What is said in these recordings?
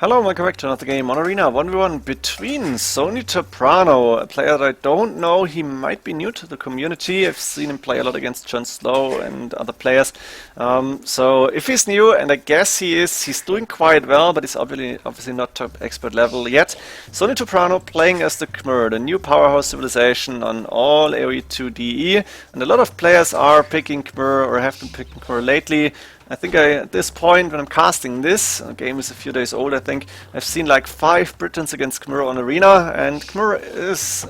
Hello, welcome back to another game on Arena 1v1 between SonyToprano, a player that I don't know. He might be new to the community. I've seen him play a lot against John Slow and other players. So if he's new, and I guess he is, he's doing quite well, but he's obviously not top expert level yet. SonyToprano playing as the Khmer, the new powerhouse civilization on all AoE 2DE, and a lot of players are picking Khmer or have been picking Khmer lately. I think at this point, when I'm casting this, the game is a few days old, I think, I've seen like 5 Britons against Khmer on Arena, and Khmer is,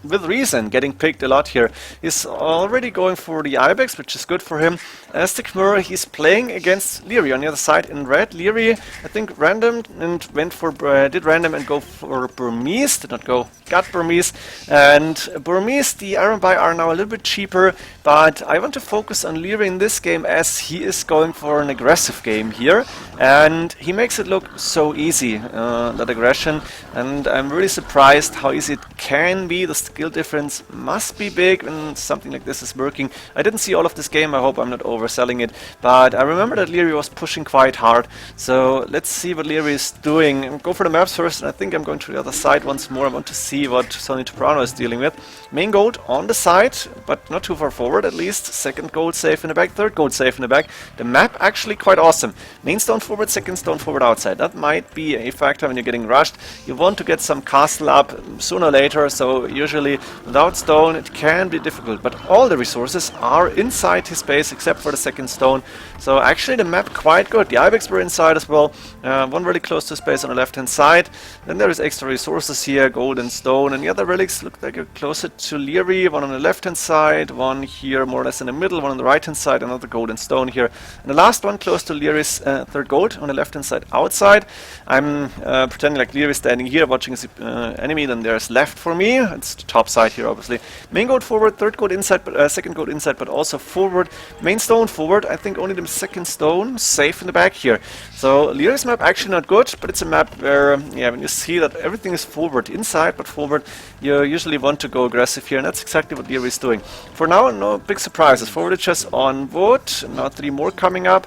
with reason, getting picked a lot here. He's already going for the Ibex, which is good for him. As the Khmer, he's playing against Liereyy on the other side in red. Liereyy, I think, randomed and went for, did random and go for Burmese, did not go, got Burmese. And Burmese, the iron buy are now a little bit cheaper, but I want to focus on Liereyy in this game as he is going for an aggressive game here, and he makes it look so easy, that aggression, and I'm really surprised how easy it can be. The skill difference must be big when something like this is working. I didn't see all of this game, I hope I'm not overselling it, but I remember that Liereyy was pushing quite hard, so let's see what Liereyy is doing. Go for the maps first, and I think I'm going to the other side once more. I want to see what SonyToprano is dealing with. Main gold on the side, but not too far forward at least. Second gold safe in the back, third gold safe in the back. The map actually quite awesome. Main stone forward, second stone forward outside. That might be a factor when you're getting rushed. You want to get some castle up sooner or later, so usually without stone it can be difficult. But all the resources are inside his base except for the second stone. So actually the map quite good. The Ibex were inside as well. One really close to space on the left hand side. Then there is extra resources here, gold and stone, and the other relics look like you're closer to Liereyy. One on the left hand side, one here more or less in the middle, one on the right hand side, another gold and stone here. And the last one close to Lierey's third gold on the left hand side outside. I'm pretending like Liereyy standing here watching his enemy, then there's left for me. It's the top side here obviously. Main gold forward, third gold inside, but second gold inside, but also forward. Main stone forward, I think only the second stone safe in the back here. So Lierey's map actually not good, but it's a map where, yeah, when you see that everything is forward, inside but forward, you usually want to go aggressive here, and that's exactly what Lierey's doing. For now, no big surprises. Forward just on wood, now 3 more coming up.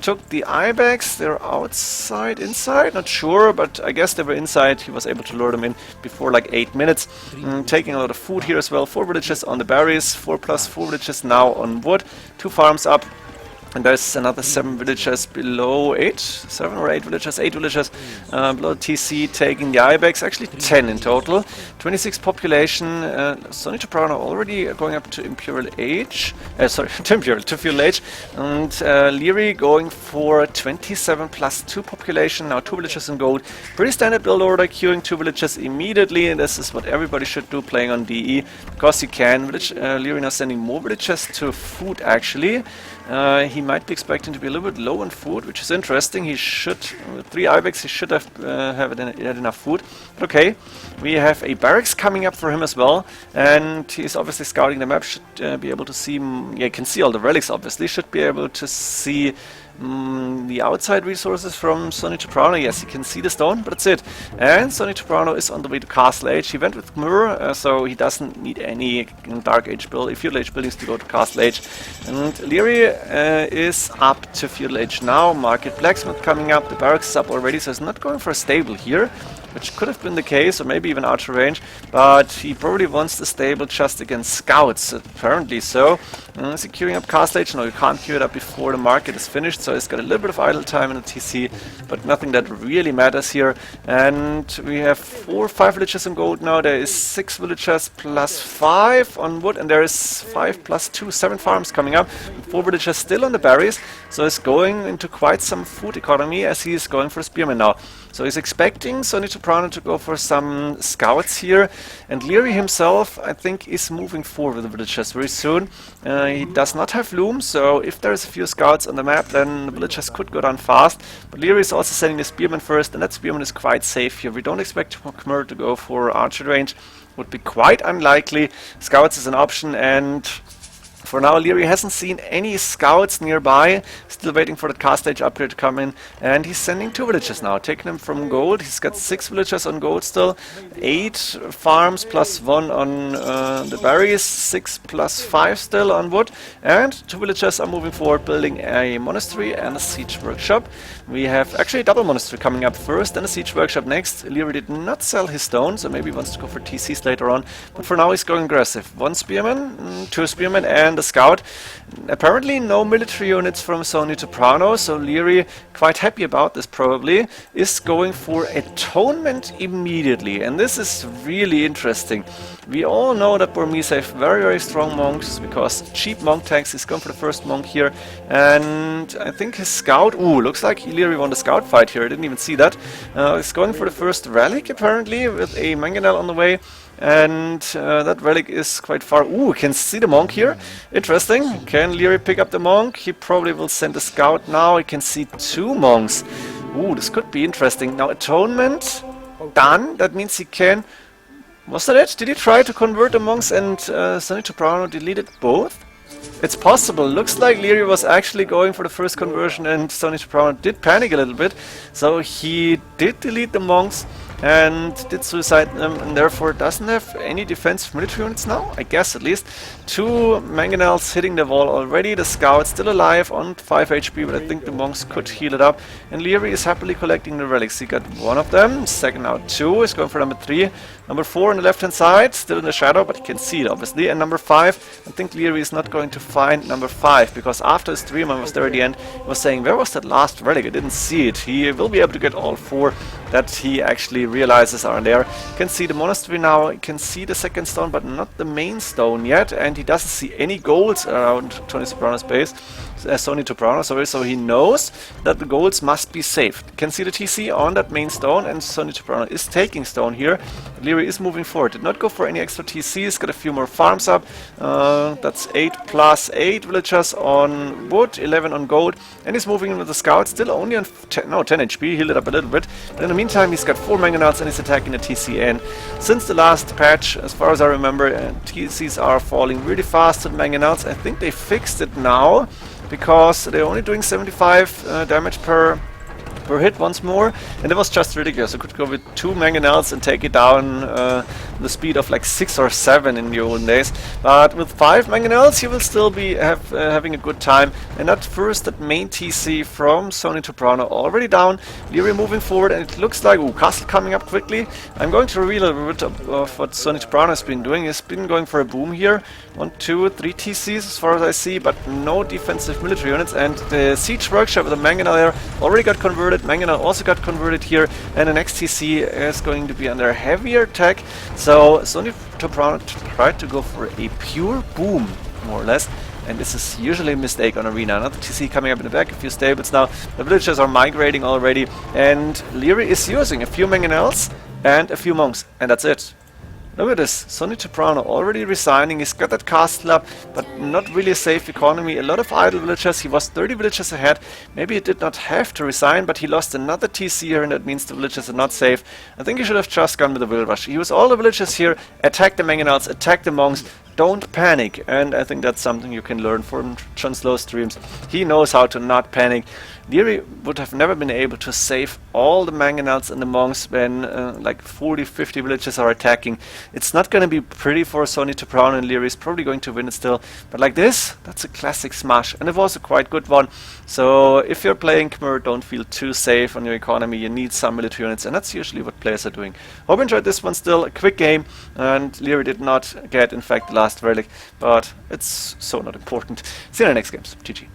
Took the Ibex, they're outside, inside, not sure, but I guess they were inside. He was able to lure them in before like 8 minutes. Taking a lot of food here as well. 4 villages on the berries, 4+4 villages now on wood, 2 farms up. And there's another 7 villagers below 8, 7 or 8 villagers, 8 villagers below TC taking the Ibex, actually 10 in total. 26 population, SonyToprano already going up to Imperial Age, to Feudal Age, and Liereyy going for 27 plus 2 population, now 2 villagers in gold. Pretty standard build order, queuing 2 villagers immediately, and this is what everybody should do playing on DE, because you can. Liereyy now sending more villagers to food actually. He might be expecting to be a little bit low on food, which is interesting. He should, with 3 Ibex, he should have had enough food. But okay, we have a barracks coming up for him as well, and he's obviously scouting the map. Should be able to see, yeah, you can see all the relics obviously. Should be able to see the outside resources from SonyToprano. Yes, you can see the stone, but that's it. And SonyToprano is on the way to Castle Age. He went with Khmer, so he doesn't need any Dark Age build, Feudal Age buildings to go to Castle Age. And Liereyy is up to Feudal Age now. Market Blacksmith coming up. The barracks is up already, so he's not going for a stable here, which could have been the case, or maybe even archer range, but he probably wants the stable just against scouts, apparently so. Is he queuing up Castle Age? No, you can't queue it up before the market is finished, so he's got a little bit of idle time in the TC, but nothing that really matters here. And we have 4 or 5 villagers in gold now. There is 6 villagers plus 5 on wood, and there is 5 plus 2, 7 farms coming up. 4 villagers still on the berries, so he's going into quite some food economy as he is going for spearmen now. So he's expecting SonyToprano to go for some scouts here, and Liereyy himself, I think, is moving forward with the villagers very soon. He does not have loom, so if there's a few scouts on the map, then the villagers could go down fast. But Liereyy is also sending the spearman first, and that spearman is quite safe here. We don't expect Khmer to go for archer range. Would be quite unlikely. Scouts is an option, and For now, Liereyy hasn't seen any scouts nearby, still waiting for the cast stage upgrade to come in, and he's sending 2 villagers now, taking them from gold. He's got 6 villagers on gold still, 8 farms plus 1 on the berries, 6 plus 5 still on wood, and 2 villagers are moving forward, building a monastery and a siege workshop. We have actually a double monastery coming up first, and a siege workshop next. Liereyy did not sell his stone, so maybe he wants to go for TCs later on, but for now he's going aggressive. 1 spearman, 2 spearmen, and a scout. Apparently no military units from SonyToprano, so Liereyy, quite happy about this probably, is going for atonement immediately, and this is really interesting. We all know that Burmese have very strong monks, because cheap monk tanks. He's going for the first monk here, and I think his scout, looks like Liereyy won the scout fight here, I didn't even see that. He's going for the first relic apparently, with a mangonel on the way. And that relic is quite far. Can see the monk here. Interesting. Can Liereyy pick up the monk? He probably will send a scout now. He can see 2 monks. This could be interesting. Now, atonement done. That means he can... Was that it? Did he try to convert the monks and SonyToprano deleted both? It's possible. Looks like Liereyy was actually going for the first conversion, and SonyToprano did panic a little bit. So he did delete the monks and did suicide them, and therefore doesn't have any defensive military units now, I guess at least. 2 mangonels hitting the wall already, the scout still alive on 5 HP, but I think the monks could heal it up. And Liereyy is happily collecting the relics. He got 1 of them, second out 2, is going for number 3. Number 4 on the left hand side, still in the shadow, but you can see it obviously. And number 5, I think Liereyy is not going to find number 5, because after his stream, I was there at the end, he was saying, where was that last relic? I didn't see it. He will be able to get all 4 that he actually realizes are there. You can see the monastery now, you can see the second stone, but not the main stone yet, and he doesn't see any golds around SonyToprano's base. SonyToprano, sorry, so he knows that the golds must be saved. You can see the TC on that main stone, and SonyToprano is taking stone here. Liereyy is moving forward, did not go for any extra TCs, got a few more farms up. That's 8 plus 8 villagers on wood, 11 on gold, and he's moving in with the scout, still only on 10 HP, healed it up a little bit. But in the meantime, he's got 4 mangonels and he's attacking the TCN. Since the last patch, as far as I remember, TCs are falling really fast with mangonels. I think they fixed it now, because they're only doing 75 damage per hit once more, and it was just ridiculous. I could go with 2 mangonels and take it down the speed of like 6 or 7 in the olden days, but with 5 mangonels you will still be having a good time. And at first, that main TC from SonyToprano already down. Liereyy moving forward, and it looks like castle coming up quickly. I'm going to reveal a bit of what SonyToprano has been doing. He's been going for a boom here, 1, 2, 3 TCs as far as I see, but no defensive military units. And the siege workshop with the mangonel there already got converted. Mangonel also got converted here, and the next TC is going to be under heavier attack. So SonyToprano tried to go for a pure boom, more or less, and this is usually a mistake on Arena. Another TC coming up in the back, a few stables now. The villagers are migrating already, and Liereyy is using a few mangonels and a few monks, and that's it. Look at this, SonyToprano already resigning. He's got that castle up, but not really a safe economy. A lot of idle villagers. He was 30 villagers ahead. Maybe he did not have to resign, but he lost another TC here, and that means the villagers are not safe. I think he should have just gone with the Will Rush. Use all the villagers here, attack the mangonels, attack the monks. Don't panic, and I think that's something you can learn from Jon Slow's streams. He knows how to not panic. Liereyy would have never been able to save all the mangonels and the monks when like 40-50 villages are attacking. It's not going to be pretty for SonyToprano, and Liereyy is probably going to win it still. But like this, that's a classic smash, and it was a quite good one. So if you're playing Khmer, don't feel too safe on your economy. You need some military units, and that's usually what players are doing. Hope you enjoyed this one still. A quick game, and Liereyy did not get, in fact, the last relic, but it's so not important. See you in the next games. GG.